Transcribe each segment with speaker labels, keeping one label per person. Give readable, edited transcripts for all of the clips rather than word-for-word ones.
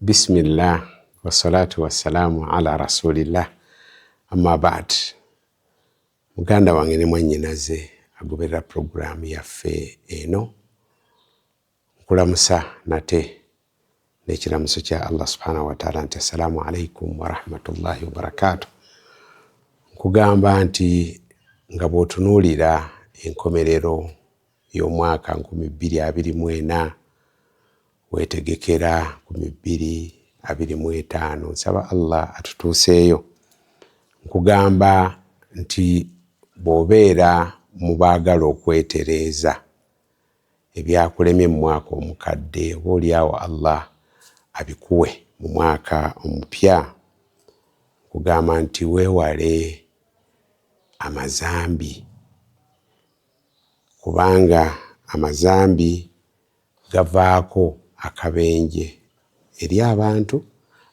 Speaker 1: Bismillah wassalatu wassalamu ala rasulillah amma ba'd. Muganda wange ne mwannyinaze agoberera programu yaffe eno nkulamusa nate n'ekiramuso kya Allah subhanahu wa ta'ala nti assalamu alaikum wa rahmatullahi wa barakatuh. Nkugamba nti nga bw'otunuulira enkomerero y'omwaka 2024 wetegekera 2025 nsaba Allah atutuuseeyo. Nkugamba nti bw'obeera mu baagala okwetereeza ebyakulemye mu mwaka omukadde oboolyawo Allah abikuwe mu mwaka omupya. Nkugamba nti weewale amazambi, kubanga amazambi gavaako akabenje eri abantu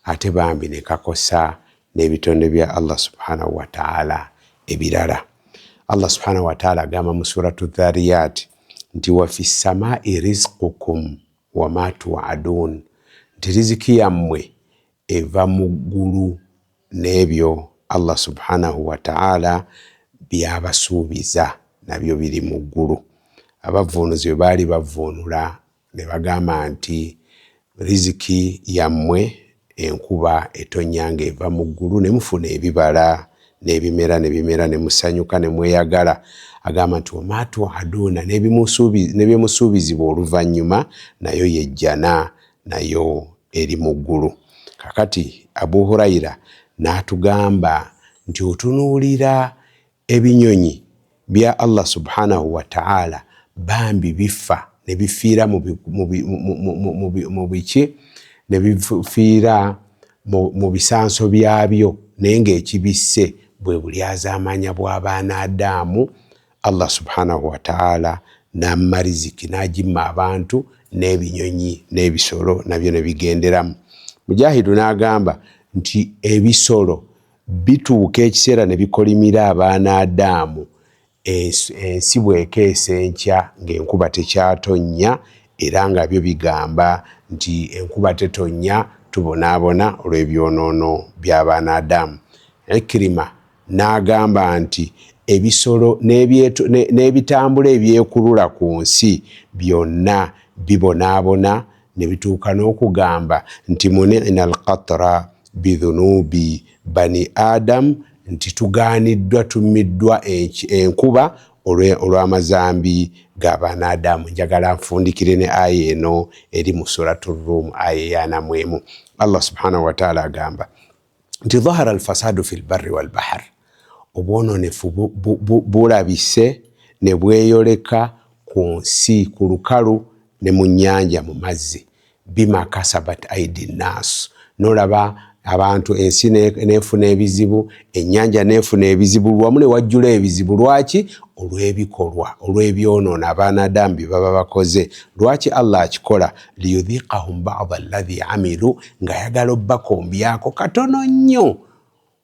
Speaker 1: ate bambi ne kakosa n'ebitonde bya Allah subhanahu wa ta'ala ebirala. Allah subhanahu wa ta'ala agamba mu suratu Dhariyat nti wa fi samai rizqukum wa ma tu'adun, nti riziki yammwe eva mu ggulu n'ebyo Allah subhanahu wa ta'ala byabasuubiza nabyo biri mu ggulu. Abavuunuzi bwe baali bavuunula ne bagamba nti riziki yammwe enkuba etonnya ng'eva mu ggulu ne mufuna ebibala n'ebimera ne bimera ne musanyuka ne mweyagala. Agamba nti wama tu'aduna n'ebyemusuubizibwa oluvannyuma nayo yejjana nayo eri mu ggulu. Kakati Abu Huraira n'atugamba nti otunuulira ebinyonyi bya Allah subhanahu wa ta'ala bambi bifa ne bifiira mu biki ne bifiira mu bisanso byabyo naye ng'ekibisse bwe bulyazaamanya bw'abaana Adamu. Allah subhanahu wa ta'ala n'amma riziki n'agimma abantu n'ebinyonyi n'ebisolo nabyo ne bigenderamu. Mujahidu n'agamba nti ebisolo bituuka ekiseera ne bikolimira abaana Adamu ensi bw'ekeesa enkya ng'enkuba tekyatonnya, era nga byo bigamba nti enkuba tetonnya tubonaabona olw'ebyonoono by'abaana Adamu. Ikrima n'agamba nti ebisolo n'ebitambula ebyekulula ku nsi byonna bibonaabona ne bituuka n'okugamba nti muni'na al-qatra bidhunubi bani Adam, nti tugaaniddwa tummiddwa enkuba olw'amazambi g'abaana Adamu. Njagala nfundikire ne aya eno eri mu suratu Rum aya 41. Allah subhanahu wa ta'ala agamba nti dhahara al-fasadu fil barri wal bahr, obwononefu bulabise ne bweyoleka ku nsi, ku lukalu ne mu nnyanja mu mazzi, bima kasabat aidi nnas, n'olaba abantu ensi neefuna ebizibu, ennyanja neefuna ebizibu, wamu ne wajjula ebizibu. Lwaki? Olw'ebikolwa, olw'ebyonoono abaana Adamu bye baba bakoze. Lwaki Allah akikola? liyudhiqahum ba'da alladhi amilu, ng'ayagala obbakombyako katono nnyo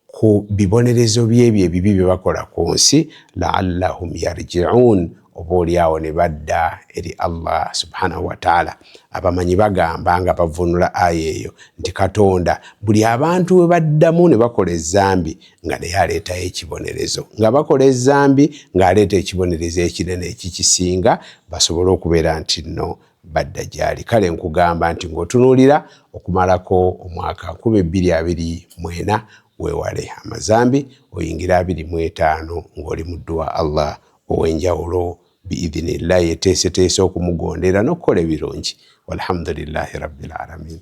Speaker 1: ku bibonerezo by'ebyo ebibi bye bakola ku nsi, la'allahum yarji'un, oboolyawo ne badda eri Allah subhanahu wa ta'ala. Abamanyi bagamba nga bavunula aya eyo nti Katonda buli abantu we baddamu ne bakola ezzambi nga naye aleetayo ekibonerezo, nga bakola ezzambi ng'aleeta ekibonerezo ekinene ekikisinga, basobole okubeera nti nno badda gy'ali. Kale nkugamba nti ng'otunuulira okumalako omwaka 2024 weewale amazambi, oyingira 25 ng'oli muddu wa Allah ow'enjawulo biidhinillahi, yeteeseteese okumugondera n'okukola ebirungi. Walhamdulillahi rabbil alamin.